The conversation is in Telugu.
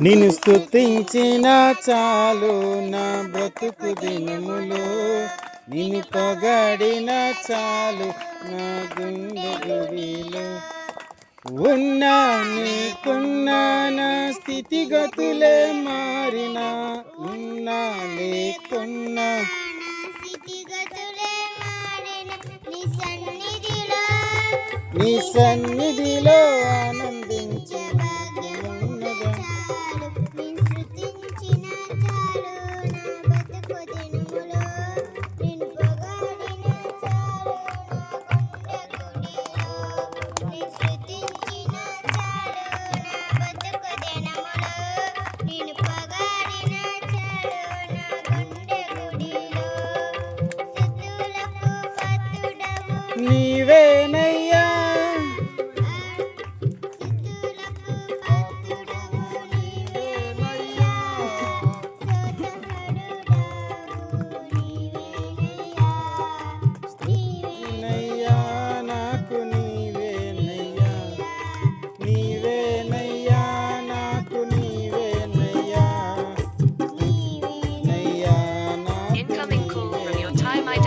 నిన్ను స్తుతించిన చాలు నా బ్రతుకు దినములు, నిన్ను పొగడిన చాలు నా గుండె గుడిలో. ఉన్నా నీకున్నా నా స్థితిగతులే మారినా, ఉన్నా లేకున్నా నీ సన్నిధిలో ఆనందించు.